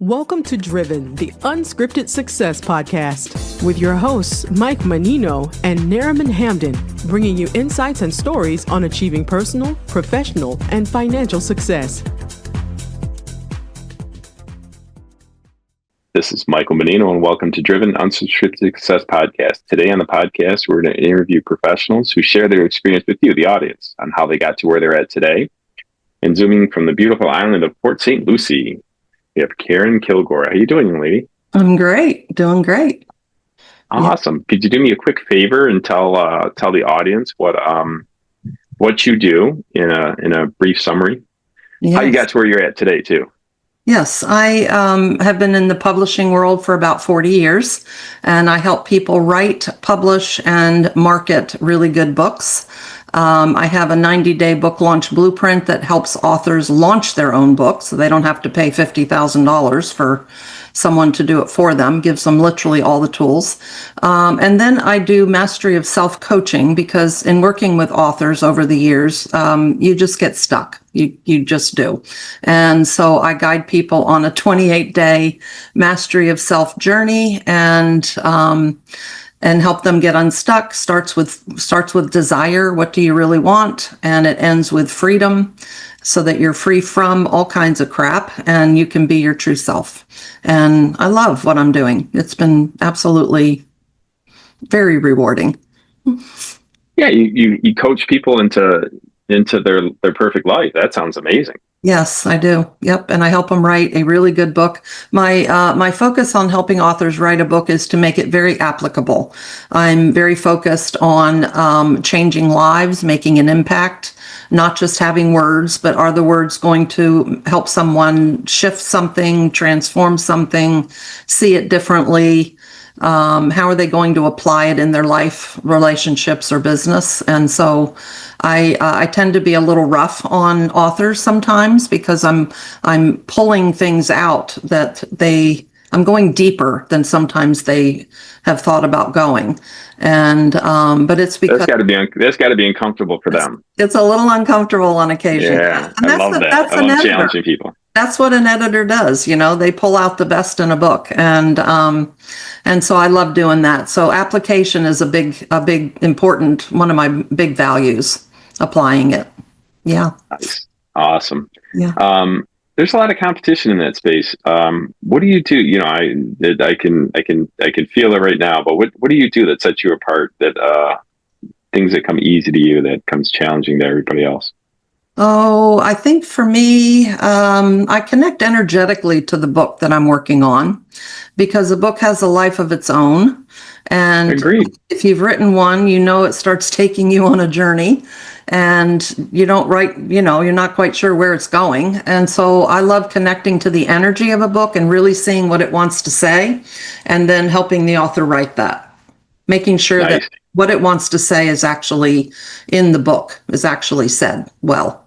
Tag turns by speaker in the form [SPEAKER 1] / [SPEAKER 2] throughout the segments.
[SPEAKER 1] Welcome to Driven, the Unscripted Success podcast, with your hosts, Mike Menino and Nariman Hamden, bringing you insights and stories on achieving personal, professional, and financial success.
[SPEAKER 2] This is Michael Menino, and welcome to Driven Unscripted Success podcast. Today on the podcast, we're going to interview professionals who share their experience with you, the audience, on how they got to where they're at today. And zooming from the beautiful island of Port St. Lucie, we have Keren Kilgore. How are you doing, young lady?
[SPEAKER 3] I'm great. Doing great.
[SPEAKER 2] Awesome. Yeah. Could you do me a quick favor and tell the audience what you do in a brief summary? Yes. How you got to where you're at today, too?
[SPEAKER 3] Yes, I have been in the publishing world for about 40 years, and I help people write, publish, and market really good books. I have a 90-day book launch blueprint that helps authors launch their own book, so they don't have to pay $50,000 for someone to do it for them, gives them literally all the tools. And then I do mastery of self-coaching, because in working with authors over the years, you just get stuck. You just do. And so I guide people on a 28-day mastery of self journey and help them get unstuck. Starts with desire. What do you really want? And it ends with freedom, so that you're free from all kinds of crap and you can be your true self. And I love what I'm doing. It's been absolutely very rewarding.
[SPEAKER 2] Yeah, you coach people into their perfect life. That sounds amazing.
[SPEAKER 3] Yes, I do. Yep. And I help them write a really good book. My focus on helping authors write a book is to make it very applicable. I'm very focused on changing lives, making an impact, not just having words, but are the words going to help someone shift something, transform something, see it differently? How are they going to apply it in their life, relationships, or business? And so I tend to be a little rough on authors sometimes, because I'm pulling things out that I'm going deeper than sometimes they have thought about going. And but it's because
[SPEAKER 2] that's got to be uncomfortable for them.
[SPEAKER 3] It's a little uncomfortable on occasion.
[SPEAKER 2] Yeah, and I love that. I love challenging people.
[SPEAKER 3] That's what an editor does. They pull out the best in a book, and so I love doing that. So application is a big important one of my big values. Applying it. Yeah. Nice.
[SPEAKER 2] Awesome.
[SPEAKER 3] Yeah.
[SPEAKER 2] There's a lot of competition in that space. What do you do? I can feel it right now, but what do you do that sets you apart, that things that come easy to you that comes challenging to everybody else?
[SPEAKER 3] Oh, I think for me, I connect energetically to the book that I'm working on, because a book has a life of its own. And
[SPEAKER 2] Agreed.
[SPEAKER 3] If you've written one, it starts taking you on a journey, and you don't write, you're not quite sure where it's going. And so I love connecting to the energy of a book and really seeing what it wants to say, and then helping the author write that, making sure
[SPEAKER 2] Nice.
[SPEAKER 3] that what it wants to say is actually in the book, is actually said well.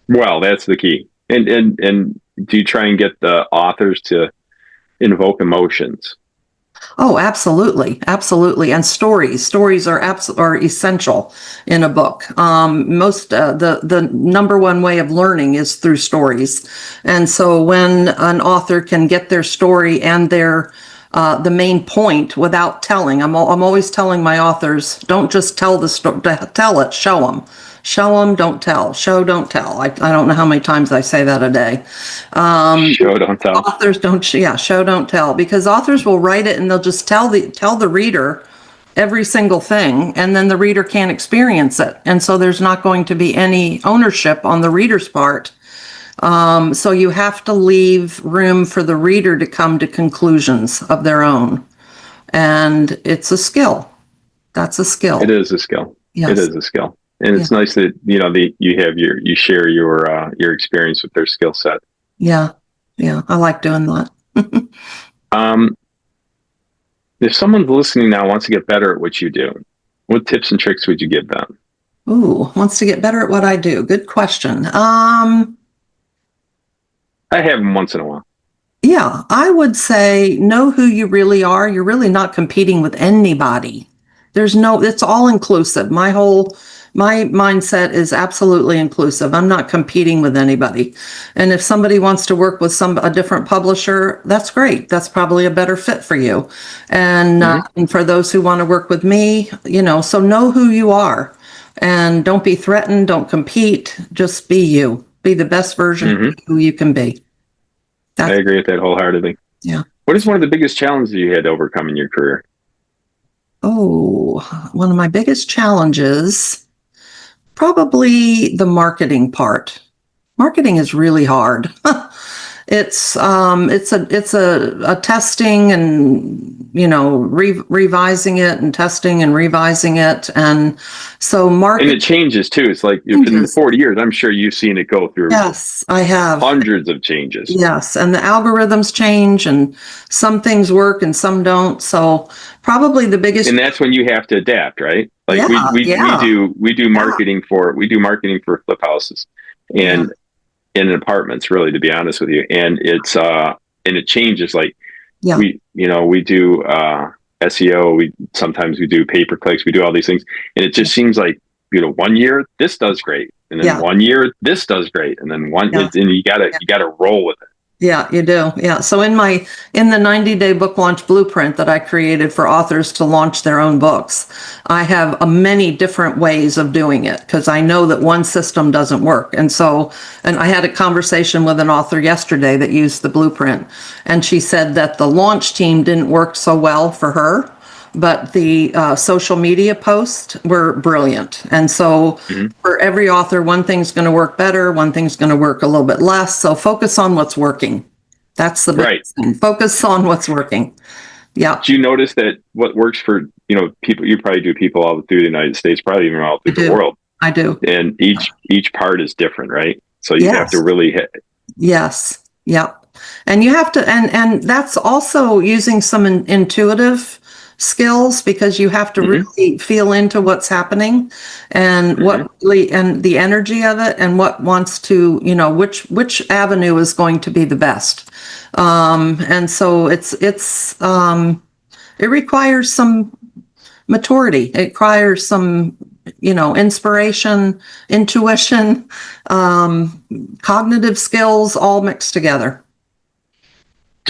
[SPEAKER 2] Well, that's the key. And do you try and get the authors to invoke emotions?
[SPEAKER 3] Oh, absolutely. Absolutely. And stories are essential in a book. The number one way of learning is through stories. And so when an author can get their story and their the main point without telling, I'm always telling my authors, don't just tell the story, tell it, show them. Show them, don't tell. Show, don't tell. I don't know how many times I say that a day.
[SPEAKER 2] Show, don't tell.
[SPEAKER 3] Authors don't. Show, don't tell. Because authors will write it and they'll just tell the reader every single thing, and then the reader can't experience it, and so there's not going to be any ownership on the reader's part. So you have to leave room for the reader to come to conclusions of their own, and it's a skill. That's a skill.
[SPEAKER 2] It is a skill.
[SPEAKER 3] Yes.
[SPEAKER 2] It is a skill. And it's nice that you share your experience with their skill set.
[SPEAKER 3] Yeah, I like doing that.
[SPEAKER 2] If someone's listening now wants to get better at what you do, what tips and tricks would you give them?
[SPEAKER 3] Ooh, wants to get better at what I do. Good question.
[SPEAKER 2] I have them once in a while.
[SPEAKER 3] Yeah, I would say know who you really are. You're really not competing with anybody. It's all inclusive. My whole My mindset is absolutely inclusive. I'm not competing with anybody. And if somebody wants to work with a different publisher, that's great. That's probably a better fit for you. And for those who want to work with me, so know who you are and don't be threatened. Don't compete. Just be you. Be the best version of who you can be.
[SPEAKER 2] I agree with that wholeheartedly.
[SPEAKER 3] Yeah.
[SPEAKER 2] What is one of the biggest challenges you had to overcome in your career?
[SPEAKER 3] Oh, one of my biggest challenges, probably the marketing part. Marketing is really hard. It's a testing and revising it and testing and revising it, and so marketing.
[SPEAKER 2] And it changes too. It's like in 40 years, I'm sure you've seen it go through.
[SPEAKER 3] Yes, I have
[SPEAKER 2] hundreds of changes.
[SPEAKER 3] Yes, and the algorithms change, and some things work and some don't. So probably the biggest.
[SPEAKER 2] And that's when you have to adapt, right? Like we do marketing for flip houses and in apartments, really, to be honest with you. And it's and it changes. Like we do SEO. Sometimes we do pay per clicks. We do all these things, and it just seems like 1 year this does great, and then 1 year this does great, and then and you gotta roll with it.
[SPEAKER 3] Yeah, you do. Yeah. So in the 90-day book launch blueprint that I created for authors to launch their own books, I have many different ways of doing it because I know that one system doesn't work. And I had a conversation with an author yesterday that used the blueprint, and she said that the launch team didn't work so well for her, but the social media posts were brilliant. And so for every author, one thing's going to work better, one thing's going to work a little bit less. So focus on what's working. That's the big thing. Focus on what's working. Yeah.
[SPEAKER 2] Do you notice that what works for, people, you probably do people all through the United States, probably even all through the world.
[SPEAKER 3] I do.
[SPEAKER 2] And each part is different, right? So you have to really hit.
[SPEAKER 3] Yes. Yeah. And you have to, and that's also using some intuitive skills, because you have to really feel into what's happening and and the energy of it, and what wants to, which avenue is going to be the best. And so it requires some maturity. It requires some, inspiration, intuition, cognitive skills, all mixed together.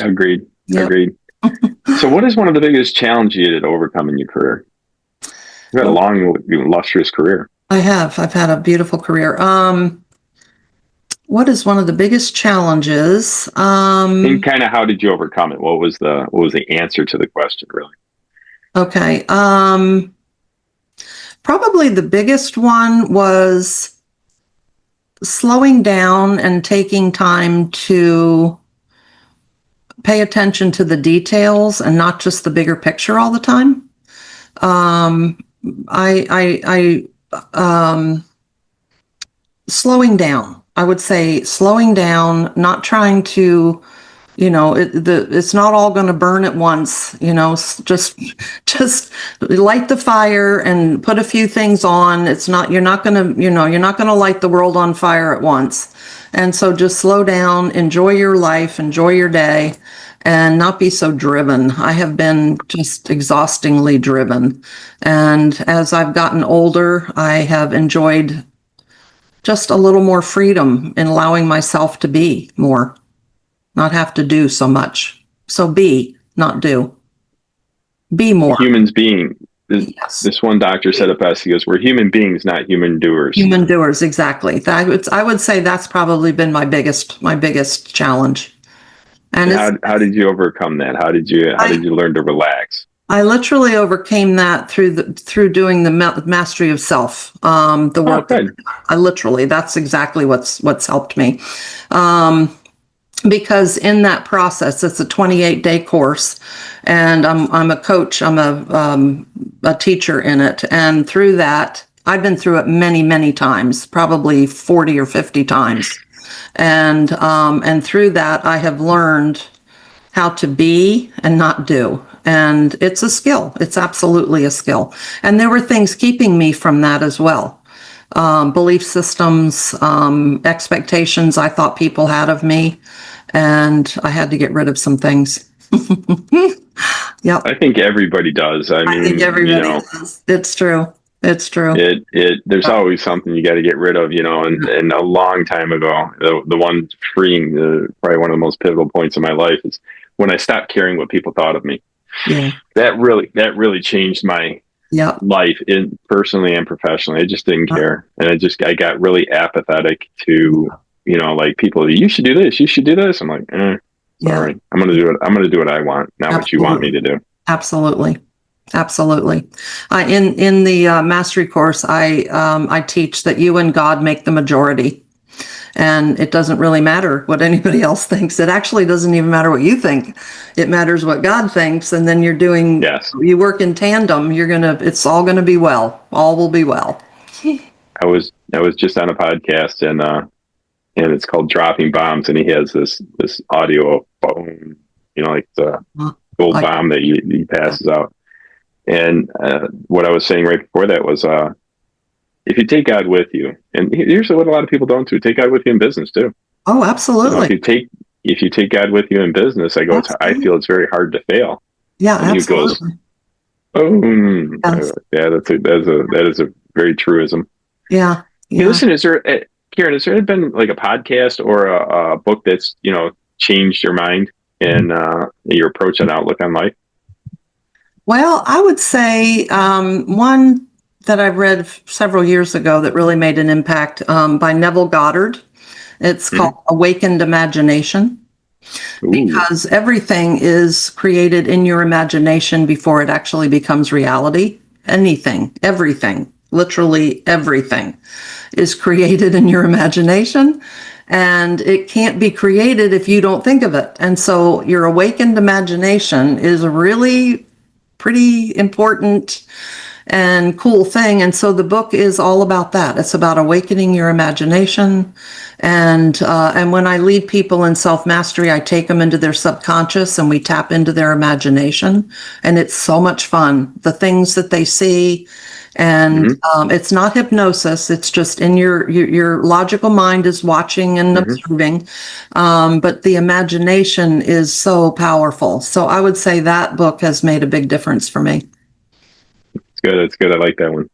[SPEAKER 2] Agreed.
[SPEAKER 3] Yep.
[SPEAKER 2] Agreed. So what is one of the biggest challenges you had to overcome in your career? You've had a long, illustrious career.
[SPEAKER 3] I have. I've had a beautiful career. What is one of the biggest challenges?
[SPEAKER 2] And kind of how did you overcome it? What was the answer to the question, really?
[SPEAKER 3] Okay. Probably the biggest one was slowing down and taking time to pay attention to the details and not just the bigger picture all the time. Slowing down. I would say slowing down, not trying to, it's not all going to burn at once. Just light the fire and put a few things on. You're not going to light the world on fire at once. And so just slow down, enjoy your life, enjoy your day, and not be so driven. I have been just exhaustingly driven. And as I've gotten older, I have enjoyed just a little more freedom in allowing myself to be more, not have to do so much. So be, not do. Be more.
[SPEAKER 2] Humans being. This one doctor said it best. He goes, "We're human beings, not human doers."
[SPEAKER 3] Human doers, exactly. I would say that's probably been my biggest challenge. And
[SPEAKER 2] how did you overcome that? How did you learn to relax?
[SPEAKER 3] I literally overcame that through doing the mastery of self. The work. That's exactly what's helped me. Because in that process, it's a 28-day course, and I'm a coach. I'm a teacher in it, and through that, I've been through it many, many times, probably 40 or 50 times, and through that, I have learned how to be and not do, and it's a skill. It's absolutely a skill, and there were things keeping me from that as well. Belief systems, expectations I thought people had of me, and I had to get rid of some things. Yep.
[SPEAKER 2] I think everybody does. I think everybody
[SPEAKER 3] does. It's true. It's true.
[SPEAKER 2] There's always something you got to get rid of, and a long time ago, the one freeing, probably one of the most pivotal points in my life is when I stopped caring what people thought of me.
[SPEAKER 3] Yeah.
[SPEAKER 2] That really changed my life personally and professionally. I just didn't care. And I got really apathetic to, like people, you should do this, you should do this. I'm like, sorry, I'm going to do it. I'm going to do what I want, not what you want me to do.
[SPEAKER 3] Absolutely. Absolutely. In the mastery course, I teach that you and God make the majority. And it doesn't really matter what anybody else thinks. It actually doesn't even matter what you think. It matters what God thinks. And then you work in tandem. It's all going to be well. All will be well.
[SPEAKER 2] I was just on a podcast and it's called Dropping Bombs. And he has this audio of boom, like the gold bomb that he passes out. And what I was saying right before that was, if you take God with you, and here's what a lot of people don't do: take God with you in business too.
[SPEAKER 3] Oh, absolutely.
[SPEAKER 2] If you take God with you in business, I feel it's very hard to fail.
[SPEAKER 3] Yeah,
[SPEAKER 2] and
[SPEAKER 3] absolutely.
[SPEAKER 2] He goes, yeah, that is a very truism.
[SPEAKER 3] Yeah.
[SPEAKER 2] Hey, listen, Keren, has there been like a podcast or a book that's changed your mind and your approach and outlook on life?
[SPEAKER 3] Well, I would say one that I read several years ago that really made an impact by Neville Goddard. It's called Awakened Imagination. Because everything is created in your imagination before it actually becomes reality. Everything, literally everything is created in your imagination. And it can't be created if you don't think of it. And so your awakened imagination is a really pretty important and cool thing. And so the book is all about that. It's about awakening your imagination. And when I lead people in self-mastery, I take them into their subconscious and we tap into their imagination. And it's so much fun. The things that they see. And it's not hypnosis. It's just in your logical mind is watching and observing. But the imagination is so powerful. So I would say that book has made a big difference for me.
[SPEAKER 2] It's good. I like that one.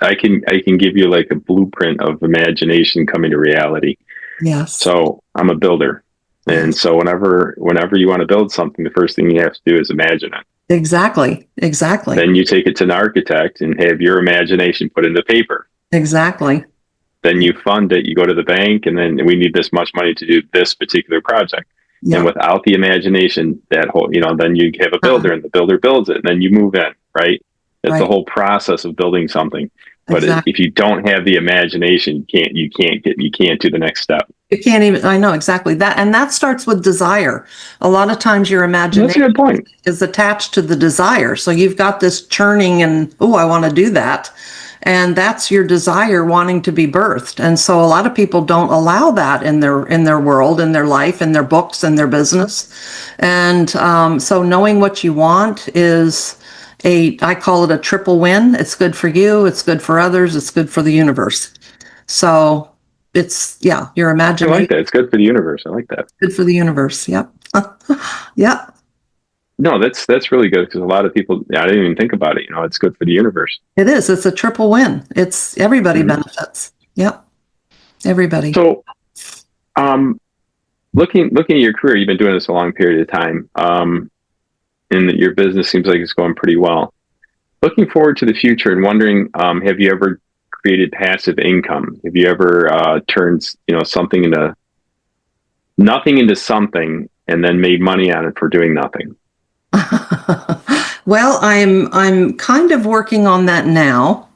[SPEAKER 2] I can give you like a blueprint of imagination coming to reality.
[SPEAKER 3] Yes.
[SPEAKER 2] So I'm a builder. And so whenever you want to build something, the first thing you have to do is imagine it.
[SPEAKER 3] Exactly.
[SPEAKER 2] Then you take it to an architect and have your imagination put into paper.
[SPEAKER 3] Exactly.
[SPEAKER 2] Then you fund it, you go to the bank, and then we need this much money to do this particular project. Yeah. And without the imagination, that whole, then you have a builder and the builder builds it and then you move in, right? That's the whole process of building something. But if you don't have the imagination, you can't do the next step.
[SPEAKER 3] You can't even, I know exactly that. And that starts with desire. A lot of times your imagination is attached to the desire. So you've got this churning and, I want to do that. And that's your desire wanting to be birthed. And so a lot of people don't allow that in their world, in their life, in their books, in their business. And so knowing what you want is I call it a triple win. It's good for you, it's good for others, it's good for the universe. So it's, your imagination.
[SPEAKER 2] I like that. It's good for the universe. I like that.
[SPEAKER 3] Good for the universe. Yep. Yep.
[SPEAKER 2] No, that's really good because a lot of people, I didn't even think about it. It's good for the universe.
[SPEAKER 3] It is. It's a triple win. It's everybody benefits. Yep. Everybody.
[SPEAKER 2] So, looking at your career, you've been doing this a long period of time. And your business seems like it's going pretty well. Looking forward to the future and wondering, have you ever created passive income? Have you ever turned, something into nothing into something and then made money on it for doing nothing?
[SPEAKER 3] Well, I'm kind of working on that now.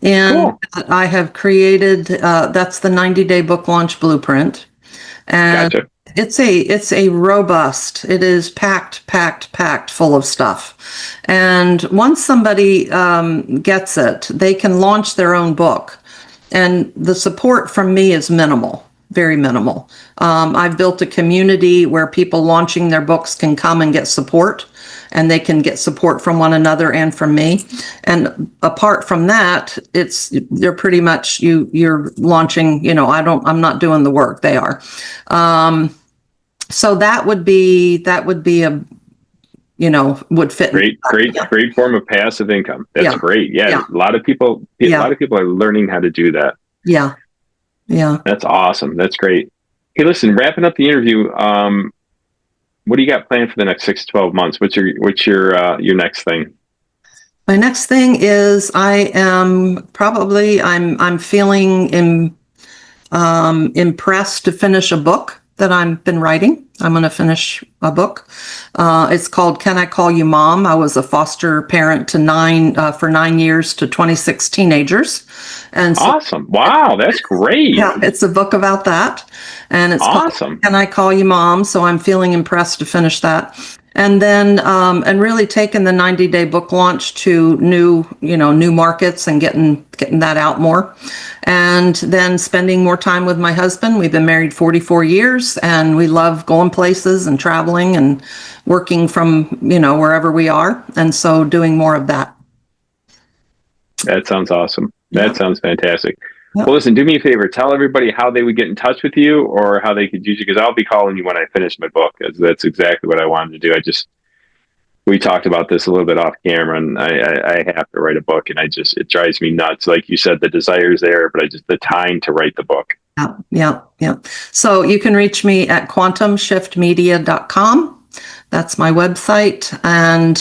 [SPEAKER 3] And cool. I have created, that's the 90-day book launch blueprint. And gotcha. It's a robust, it is packed full of stuff. And once somebody gets it, they can launch their own book. And the support from me is minimal, very minimal. I've built a community where people launching their books can come and get support, and they can get support from one another and from me. And apart from that, they're pretty much you're launching, I'm not doing the work, they are. So that would be a, would fit.
[SPEAKER 2] Great form of passive income. That's
[SPEAKER 3] Yeah.
[SPEAKER 2] great. Yeah.
[SPEAKER 3] Yeah.
[SPEAKER 2] A lot of people are learning how to do that.
[SPEAKER 3] Yeah. Yeah.
[SPEAKER 2] That's awesome. That's great. Hey, listen, wrapping up the interview, what do you got planned for the next 6 to 12 months? What's your next thing?
[SPEAKER 3] My next thing is I'm feeling impressed to finish a book that I've been writing. I'm going to finish a book. It's called Can I Call You Mom? I was a foster parent for 9 years to 26 teenagers. And so,
[SPEAKER 2] awesome. Wow, that's great.
[SPEAKER 3] yeah, it's a book about that. And it's
[SPEAKER 2] awesome.
[SPEAKER 3] called Can I Call You Mom? So I'm feeling impressed to finish that. And then, and really taking the 90-day book launch to new markets and getting that out more. And then spending more time with my husband. We've been married 44 years and we love going places and traveling and working from, wherever we are. And so doing more of that.
[SPEAKER 2] That sounds awesome. That sounds fantastic.
[SPEAKER 3] Yep.
[SPEAKER 2] Well, listen, do me a favor. Tell everybody how they would get in touch with you or how they could use you, because I'll be calling you when I finish my book. That's exactly what I wanted to do. We talked about this a little bit off camera, and I have to write a book, and it drives me nuts. Like you said, the desire's there, but the time to write the book.
[SPEAKER 3] Yeah. So you can reach me at quantumshiftmedia.com. That's my website, and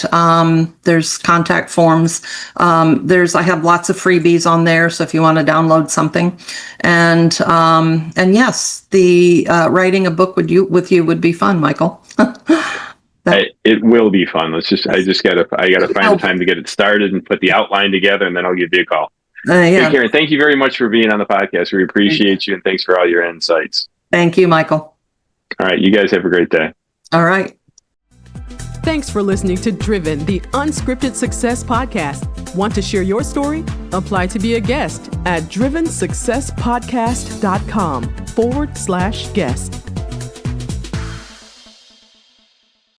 [SPEAKER 3] there's contact forms. I have lots of freebies on there, so if you want to download something, and yes, the writing a book with you would be fun, Michael.
[SPEAKER 2] It will be fun. I gotta find the time to get it started and put the outline together, and then I'll give you a call.
[SPEAKER 3] Yeah.
[SPEAKER 2] Hey, Keren, thank you very much for being on the podcast. We appreciate you, and thanks for all your insights.
[SPEAKER 3] Thank you, Michael.
[SPEAKER 2] All right, you guys have a great day.
[SPEAKER 3] All right.
[SPEAKER 1] Thanks for listening to Driven, the Unscripted Success Podcast. Want to share your story? Apply to be a guest at drivensuccesspodcast.com/guest.